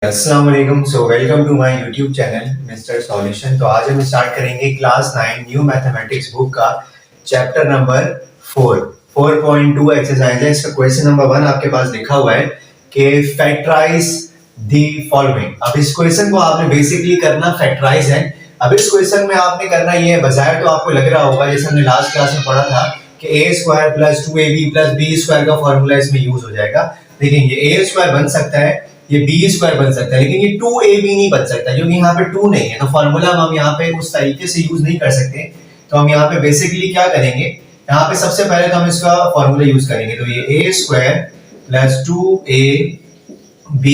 अस्सलाम वालेकुम। So welcome to my YouTube channel Mister Solution. तो आज हम स्टार्ट करेंगे क्लास 9 न्यू मैथमेटिक्स बुक का चैप्टर नंबर 4.2 एक्सरसाइज है। इसका क्वेश्चन नंबर 1 आपके पास लिखा हुआ है कि फैक्टराइज द फॉलोइंग। अब इस क्वेश्चन को आपने बेसिकली करना फैक्टराइज है। अब इस क्वेश्चन में आपने करना ये है, बजाय तो आपको लग रहा होगा जैसे हमने लास्ट क्लास में पढ़ा था कि a square plus 2ab plus b square का फॉर्मूला इसमें यूज हो जाएगा। लेकिन ये a स्क्वायर बन सकता है, ये b स्क्वायर बन सकता है, लेकिन ये 2ab नहीं बन सकता क्योंकि यहाँ पे 2 नहीं है। तो फॉर्मूला हम यहाँ पे उस तरीके से यूज नहीं कर सकते। तो हम यहाँ पे बेसिकली क्या करेंगे, यहाँ पे सबसे पहले तो हम इसका फॉर्मूला यूज करेंगे। तो ये a square plus 2ab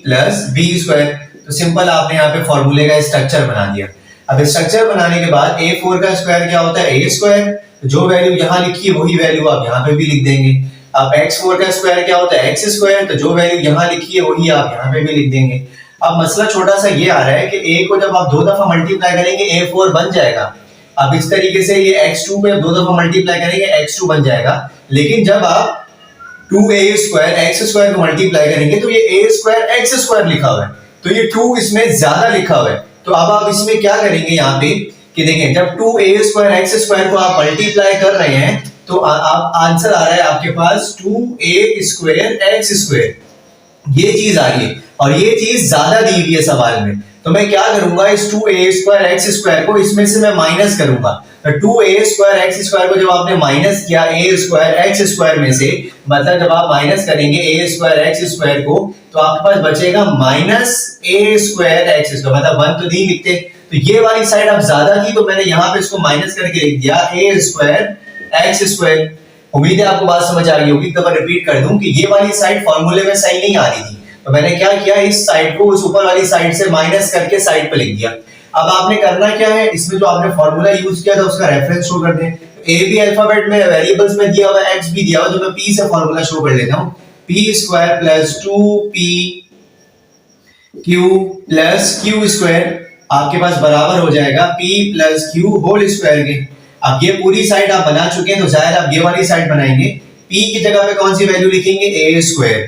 plus b square. तो सिंपल आपने यहाँ पे फॉर्मूले का स्ट्रक्चर बना दिया। अब स्ट्रक्चर बनाने के बाद a4 का स्क्वायर क्या होता है, a स्क्वायर। जो वैल्यू यहाँ लिखी है वही वैल्यू आप यहाँ पे भी लिख देंगे। अब x4 का स्क्वायर क्या होता है, x स्क्वायर। तो जो वैल्यू यहाँ लिखी है वही आप यहाँ पे भी लिख देंगे। अब मसला छोटा सा ये आ रहा है कि a को जब आप 2 दफा मल्टीप्लाई करेंगे a4 बन जाएगा। अब इस तरीके से ये x2 पे 2 दफा मल्टीप्लाई करेंगे x2 बन जाएगा। लेकिन जब आप 2a स्क्वायर x स्क्वायर को मल्टीप्लाई करेंगे तो ये a स्क्वायर x स्क्वायर लिखा हुआ है, तो ये 2 इसमें ज्यादा लिखा हुआ है। तो अब आप इसमें क्या करेंगे यहाँ पे कि देखें, जब 2a स्क्वायर x स्क्वायर को आप मल्टीप्लाई कर रहे हैं तो आप आंसर आ रहा है आपके पास 2a स्क्वायर x स्क्वायर, ये चीज आ रही है और ये चीज ज्यादा दी हुई है सवाल में। तो मैं क्या करूंगा, इस 2a स्क्वायर x स्क्वायर को इसमें से मैं माइनस करूंगा। तो 2a स्क्वायर x स्क्वायर को जब आपने माइनस किया a स्क्वायर x स्क्वायर में से, मतलब जब आप माइनस करेंगे a स्क्वायर x स्क्वायर को तो आपके पास बचेगा minus a square x square, मतलब 1 तो नहीं लिखते। तो ये वाली साइड अब ज्यादा थी तो मैंने यहाँ पे इसको माइनस करके लिख दिया a स्क्वायर x स्क्वायर। उम्मीद है आपको बात समझ आ रही होगी। एक दफा रिपीट कर दूं कि ये वाली साइड फॉर्मूले में सही नहीं आ रही थी, तो मैंने क्या किया, इस साइड को उस ऊपर वाली साइड से माइनस करके साइड पे लिख दिया। अब आपने करना क्या है, इसमें जो आपने फॉर्मूला यूज किया था उसका रेफरेंस शो कर दें। a भी अल्फाबेट में वेरिएबल्स में दिया हुआ है, x भी दिया हुआ है, तो मैं p से फॉर्मूला शो कर लेता हूं। p square plus 2p q plus q square आपके पास बराबर हो जाएगा p plus q whole square के। अब ये पूरी साइड आप बना चुके हैं तो जाहिर आप ये वाली साइड बनाएंगे। p की जगह पे कौन सी वैल्यू लिखेंगे, a स्क्वायर,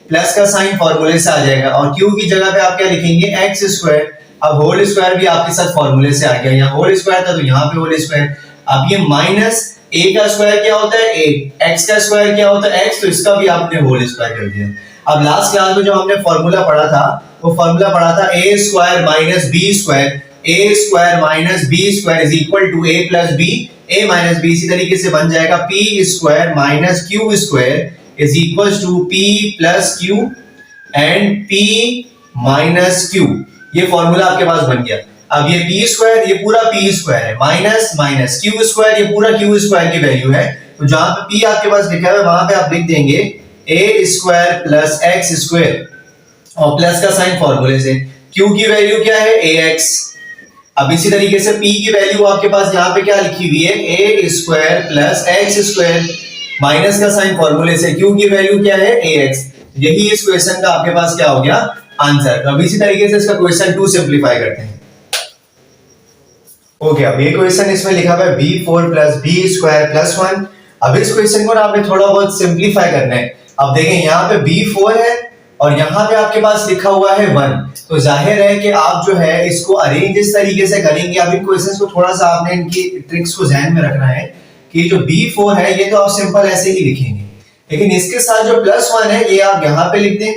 प्लस का साइन फॉर्मूले से आ जाएगा, और q की जगह पे आप क्या लिखेंगे, x स्क्वायर। अब होल स्क्वायर भी आपके साथ फॉर्मूले से आ गया, यहाँ होल स्क्वायर था तो यहाँ पे होल स्क्वायर। अब ये माइनस a का स्क्वायर क्या होता है a, x का स्क्वायर क्या होता है x, तो इसका भी आपने होल स्क्वायर कर दिया। अब लास्ट क्लास में जो हमने फॉर्मूला पढ़ा था वो फॉर्मूला पढ़ा था a square minus b square, a square minus b square is equal to a plus b, a minus b। इसी तरीके से बन जाएगा p square minus q square is equal to p plus q and p minus q। ये formula आपके पास बन गया। अब ये p स्क्वायर, ये पूरा p स्क्वायर है, माइनस माइनस q स्क्वायर, ये पूरा q स्क्वायर की वैल्यू है। तो जहां पे p आपके पास लिखा है वहां पे आप लिख देंगे a square plus x square और प्लस का साइन फॉर्मूले से। q की वैल्यू क्या है, ax। अब इसी तरीके से p की वैल्यू आपके पास यहाँ पे क्या लिखी हुई है, a square plus x square, minus का साइन फॉर्मूले से। q की वैल्यू क्या है, ax। यही इस क्वेश्चन का आपके पास क्या हो गया, आंसर। अब इसी तरीके से इसका क्वेश्चन 2 सिंपलीफाई करते हैं। ओके, अब ये क्वेश्चन इसमें लिखा हुआ है b4 plus b square plus 1। अब इस क्वेश्चन को ना आपने थोड़ा बहुत सिंपलीफाई करना है। अब देखें यहाँ पे b4 है और यहाँ पे आपके पास लिखा हुआ है 1, तो जाहिर है कि आप जो है इसको अरेंज इस तरीके से करेंगे। अब इन क्वेश्चंस को थोड़ा सा आपने इनकी ट्रिक्स को ध्यान में रखना है कि जो b4 है ये तो आप सिंपल ऐसे ही लिखेंगे, लेकिन इसके साथ जो प्लस 1 है ये आप यहाँ पे लिख दें,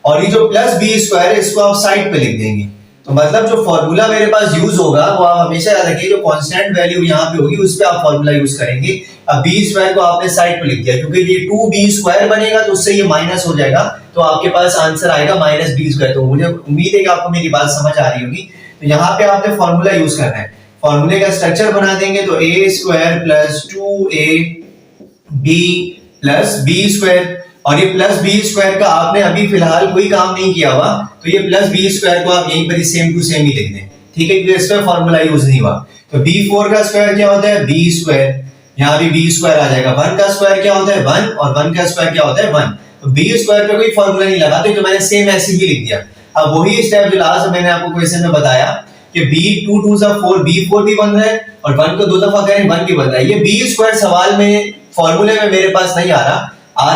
और ये जो प्लस b स्क्वायर है इसको आप साइड पे लिख देंगे। तो मतलब जो फॉर्मूला मेरे पास यूज होगा वो आप हमेशा याद रखिए, जो कांस्टेंट वैल्यू यहाँ पे होगी उस पे आप फॉर्मूला यूज करेंगे। अब b स्क्वायर को आपने साइड पे लिख दिया क्योंकि ये 2b स्क्वायर बनेगा तो उससे ये माइनस हो जाएगा, तो आपके पास आंसर आएगा माइनस b स्क्वायर। तो मुझे उम्मीद है कि आपको मेरी बात समझ आ रही होगी। तो यहाँ पे आपने फॉर्मूला यूज करना है, फॉर्मूले का स्ट्रक्चर बना देंगे। तो a square plus 2ab plus b square, और ये प्लस b स्क्वायर का आपने अभी फिलहाल कोई काम नहीं किया हुआ, तो ये प्लस b स्क्वायर को आप यहीं पर सेम टू सेम ही लिख दें, ठीक है, क्योंकि इसका फॉर्मूला यूज नहीं हुआ। तो b4 का स्क्वायर क्या होता है, b स्क्वायर, यहाँ भी b स्क्वायर आ जाएगा। 1 का स्क्वायर क्या होता है 1, और 1 का स्क्वायर क्या होता है 1। तो b स्क्वायर पे कोई फॉर्मूला नहीं लगाते, तो मैंने सेम ऐसे ही लिख दिया। अब वही स्टेप जो लास्ट मैंने आपको क्वेश्चन में बताया कि b2 2 सा 4, b4 भी बन रहा है और 1 को 2 दफा करें 1 भी बन रहा है। ये b स्क्वायर सवाल में फॉर्मूले में मेरे पास नहीं आ रहा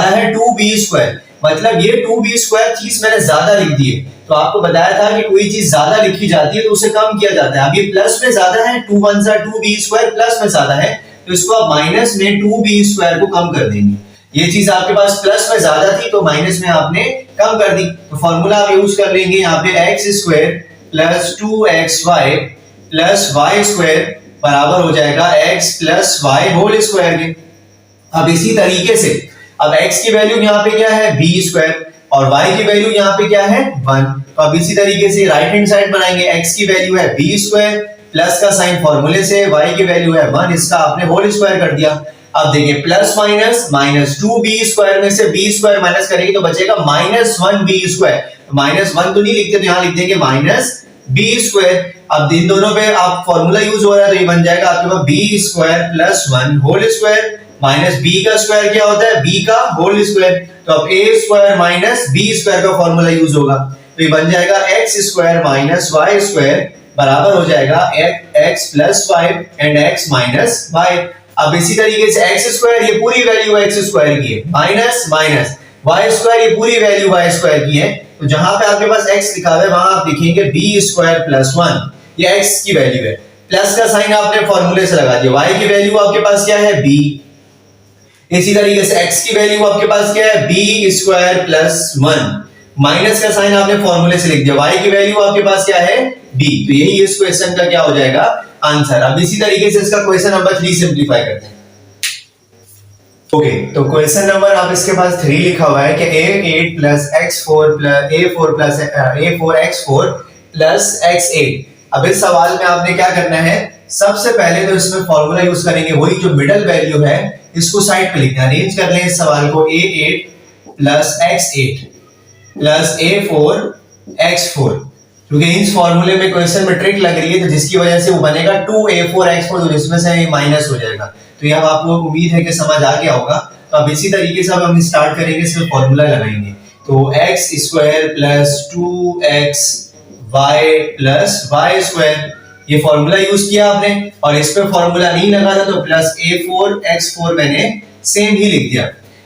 है 2b स्क्वायर। मतलब ये 2b² चीज मैंने ज्यादा लिख दी है। तो आपको बताया था कि कोई चीज ज्यादा लिखी जाती है तो उसे कम किया जाता है। अब ये प्लस में ज्यादा है, 2 1 2b² प्लस में ज्यादा है, तो इसको आप माइनस में 2b² को कम कर देंगे। ये चीज आपके पास प्लस में ज्यादा थी तो माइनस में आपने कम कर दी। तो फॉर्मूला आप यूज कर लेंगे यहाँ पे x² plus 2xy plus y² बराबर हो जाएगा x plus y whole square के। अब इसी तरीके से अब x की वैल्यू यहाँ पे क्या है b² और y की वैल्यू यहाँ पे क्या है 1। तो अब इसी तरीके से राइट हैंड साइड बनाएंगे, x की वैल्यू है b² प्लस का साइन फॉर्मूले से, y की वैल्यू है 1, इसका आपने होल स्क्वायर कर दिया। अब देखिए प्लस माइनस माइनस 2b² में से b² माइनस करेंगे तो बचेगा -1b²। -1 तो नहीं लिखते तो यहाँ लिख देंगे -b²। अब इन दोनों पे आप फॉर्मूला यूज हो रहा है तो ये बन जाएगा आपके पास b² plus 1 whole square minus b का स्क्वायर क्या होता है b का होल स्क्वायर। तो अब a² माइनस b² का फॉर्मूला यूज होगा तो ये बन जाएगा x² माइनस y² बराबर हो जाएगा x plus y and x minus y। अब इसी तरीके से x² ये पूरी वैल्यू x² की है, माइनस माइनस y² ये पूरी वैल्यू y² की है। तो जहां पे आपके पास x लिखा हुआ है वहां आप लिखेंगे b² प्लस 1, ये x की वैल्यू है, प्लस का साइन आपने फॉर्मूले से लगा दिया। y की वैल्यू आपके पास क्या है b, इसी तरीके से x की वैल्यू आपके पास क्या है b² प्लस 1, माइनस का साइन आपने फॉर्मूले से लिख दिया। y की वैल्यू आपके पास क्या है b, तो यही इस क्वेश्चन का क्या हो जाएगा आंसर। अब इसी तरीके से इसका क्वेश्चन नंबर 3 सिंपलीफाई करते हैं। ओके तो क्वेश्चन नंबर आप इसके पास 3 लिखा हुआ है कि a8 plus x4 plus a4x4 plus x8। अब इस सवाल में आपने क्या करना है, सबसे पहले तो इसमें फॉर्मूला यूज करेंगे, वही जो मिडल वैल्यू है इसको साइड पे लिखना है। अरेंज कर लें इस सवाल को, a8 plus x8 plus a4x4, क्योंकि इस फॉर्मूले में क्वेश्चन में ट्रिक लग रही है तो जिसकी वजह से वो बनेगा 2a4x4, तो जिसमें से माइनस हो जाएगा। तो ये अब आपको उम्मीद है कि समझ आ गया होगा। तो अब इसी तरीके से अब हम स्टार्ट करेंगे, इसमें फॉर्मूला लगाएंगे। तो x² plus 2xy plus y², ये फॉर्मूला यूज किया आपने, और इस पे फॉर्मूला नहीं लगा था तो प्लस a4x4 मैंने सेम ही लिख दिया।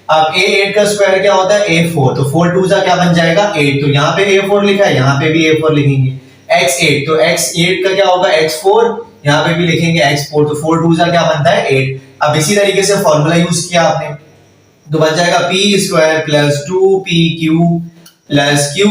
अब a8 का स्क्वायर क्या होता है a4, तो 4 2 क्या बन जाएगा 8, तो यहाँ पे a4 लिखा है, यहाँ पे भी a4 लिखेंगे। x8 तो x8 का क्या होगा x4, यहाँ पे भी लिखेंगे x4, तो 4 2 क्या बनता है 8। अब इसी तरीके से फॉर्मूला यूज किया आपने तो बन जाएगा p² plus 2pq plus q²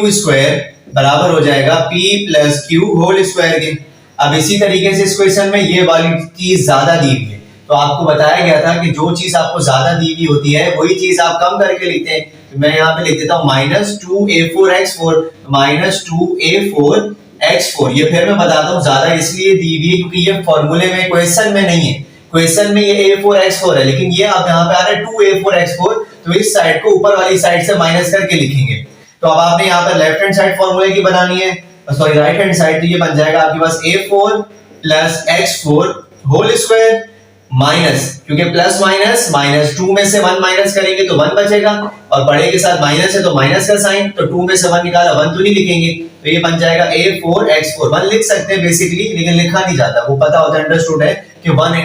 बराबर हो जाएगा p plus q whole square के। अब इसी तरीके से इस क्वेश्चन में ये वाली चीज ज्यादा दी हुई है, तो आपको बताया गया था कि जो चीज आपको ज्यादा दी हुई होती है वही चीज आप कम करके लिखते हैं। तो मैं यहाँ पे लिख देता हूँ -2a4x4 -2a4x4। ये फिर मैं बताता हूँ ज्यादा इसलिए दी हुई है क्योंकि ये फॉर्मूले में क्वेश्चन में नहीं है, क्वेश्चन में ये a4x4 है, लेकिन ये अब यहाँ पे आ रहा है 2a4x4, तो इस साइड को ऊपर वाली साइड से माइनस करके लिखेंगे। तो अब आपने यहाँ पर लेफ्ट हैंड साइड फॉर्मूले की बनानी है, सॉरी राइट हैंड साइड, तो ये बन जाएगा आपके पास a4 plus x4 whole square minus, क्योंकि प्लस माइनस माइनस 2 में से 1 माइनस करेंगे तो 1 बचेगा, और बड़े के साथ माइनस है तो माइनस का साइन, तो 2 में से 1 निकाला 1 तो नहीं लिखेंगे, तो ये बन जाएगा a4x4। 1 लिख सकते हैं बेसिकली, लेकिन लिखा नहीं जाता, वो पता होता है, अंडरस्टूड है कि 1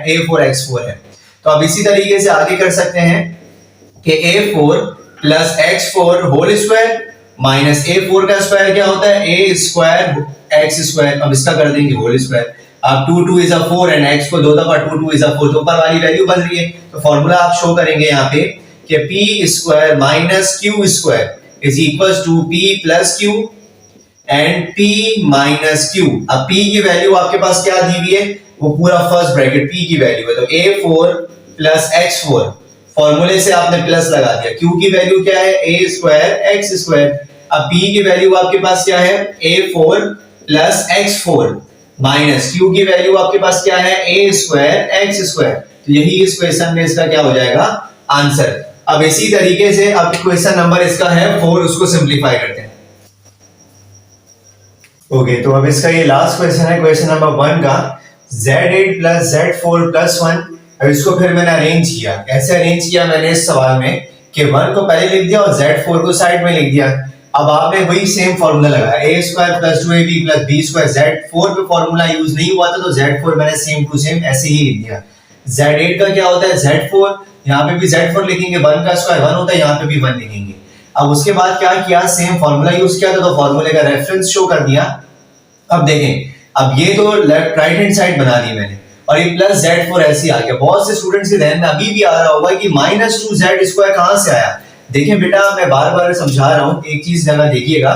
a4x4 है। तो अब इसी तरीके से आगे कर सकते हैं कि a4 plus x4 whole square minus a4 का स्क्वायर क्या होता है a स्क्वायर x², अब इसका कर देंगे होल स्क्वायर। अब 2 2 इज 4 एंड x को 2 दफा 2 2 इज 4, तो ऊपर वाली वैल्यू बन रही है। तो फॉर्मूला आप शो करेंगे यहाँ पे कि p² minus q² is equals to p plus q and p minus q। अब p की वैल्यू आपके पास क्या दी हुई है, वो पूरा फर्स्ट ब्रैकेट p की वैल्यू है, तो a4 प्लस x4, फॉर्मूले से आपने प्लस लगा दिया। q की वैल्यू क्या है a² x²। अब p की वैल्यू आपके पास क्या है a4 plus x4 minus q की वैल्यू आपके पास क्या है a² x²। तो यही इस क्वेश्चन में इसका क्या हो जाएगा आंसर। अब इसी तरीके से अब क्वेश्चन नंबर इसका है 4, उसको सिंपलीफाई करते हैं। ओके तो अब इसका ये लास्ट क्वेश्चन है, क्वेश्चन नंबर 1 का z8 प्लस z4 प्लस 1। अब इसको फिर मैंने अरेंज किया, कैसे अरेंज किया मैंने इस सवाल में कि 1 को पहले लिख दिया और z4 को साइड में लिख दिया। अब आपने वही सेम फॉर्मूला लगाया a² plus 2ab plus b²। z4 पे फॉर्मूला यूज नहीं हुआ था तो z4 मैंने सेम टू सेम ऐसे ही लिख दिया। z8 का क्या होता है z4, यहाँ पे भी z4 लिखेंगे, 1 का स्क्वायर 1 होता है, यहाँ पे भी 1 लिखेंगे। अब उसके बाद क्या किया, सेम फॉर्मूला यूज किया तो फॉर्मूले का रेफरेंस शो कर दिया। अब देखें, अब ये तो लेफ्ट राइट हैंड साइड बना दी मैंने और ये प्लस जेड फोर ऐसे आ गया। बहुत से स्टूडेंट्स के ध्यान में अभी भी आ रहा होगा कि माइनस टू जेड स्क्वायर कहां से आया। देखें बेटा, मैं बार बार समझा रहा हूं, एक चीज जरा देखिएगा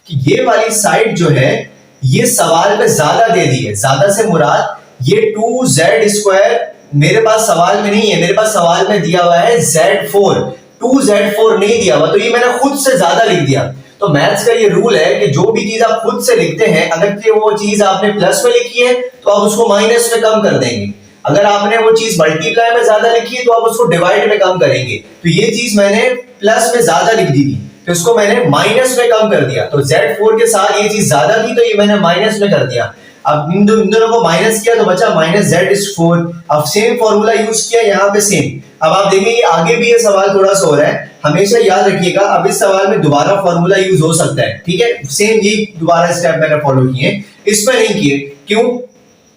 कि ये वाली साइड जो है ये सवाल में ज्यादा दे दी है। ज्यादा से मुराद ये टू जेड स्क्वायर मेरे पास सवाल में नहीं है, मेरे पास सवाल में दिया हुआ है Z4, 2Z4 नहीं दिया हुआ, तो ये मैंने खुद से ज्यादा लिख दिया। तो मैथ्स का ये रूल है कि जो भी चीज आप खुद से लिखते हैं, अगर वो चीज आपने प्लस में लिखी है तो आप उसको माइनस में कम कर देंगे, अगर आपने वो चीज मल्टीप्लाई में ज्यादा लिखी है तो आप उसको डिवाइड में कम करेंगे। तो ये चीज मैंने प्लस में ज्यादा लिख दी थी तो इसको मैंने माइनस में कम कर दिया, तो Z4 के साथ ये चीज ज्यादा थी तो ये मैंने माइनस में कर दिया। अब इन दोनों को माइनस किया तो बचा माइनस Z4। अब सेम फॉर्मूला यूज किया यहाँ पे सेम। अब आप देखेंगे आगे भी ये सवाल थोड़ा सा हो रहा है, हमेशा याद रखिएगा अब इस सवाल में दोबारा फॉर्मूला यूज हो सकता है, ठीक है। सेम ये दोबारा स्टेप मैंने फॉलो किए, इसमें नहीं किए। क्यों?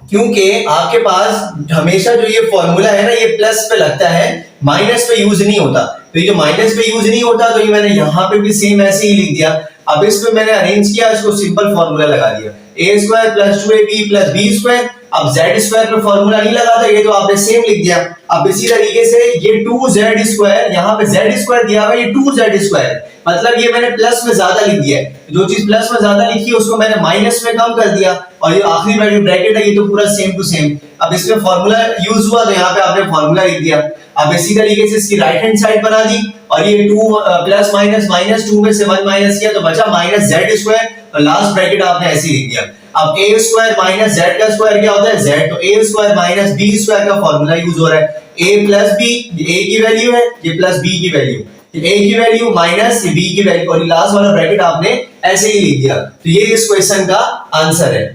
क्योंकि आपके पास हमेशा जो ये फॉर्मूला है ना ये प्लस पे लगता है, माइनस पे यूज नहीं होता। तो ये जो माइनस पे यूज नहीं होता तो ये मैंने यहाँ पे भी सेम ऐसे ही लिख दिया। अब इसमें मैंने अरेंज किया, इसको सिंपल फॉर्मूला लगा दिया, a square plus 2ab plus b square. अब z स्क्वायर पे फॉर्मूला नहीं लगा था, ये तो आपने सेम लिख दिया। अब इसी तरीके से ये 2z स्क्वायर, यहाँ पे z स्क्वायर दिया हुआ, ये 2z स्क्वायर, मतलब ये मैंने प्लस में ज्यादा लिख दिया है। जो चीज प्लस में ज्यादा लिखी है उसको मैंने माइनस में कम कर दिया, और ये आखिरी वाली ब्रैकेट है ये तो पूरा सेम टू सेम। अब इसमें फॉर्मूला यूज हुआ तो यहाँ पे आपने फॉर्मूला लिख दिया। अब इसी तरीके से इसकी राइट हैंड साइड बना दी और ये 2 प्लस माइनस माइनस 2 में से 1 माइनस किया तो बचा माइनस z स्क्वायर, और लास्ट ब्रैकेट आपने ऐसे ही लिख दिया। अब a स्क्वायर माइनस z का स्क्वायर क्या होता है z, तो a square minus b square का फॉर्मूला यूज हो रहा है। a प्लस b, a की वैल्यू है, ये प्लस b की वैल्यू, a की वैल्यू माइनस b की वैल्यू, और लास्ट वाला ब्रैकेट आपने ऐसे ही लिख दिया। तो ये इस क्वेश्चन का आंसर है।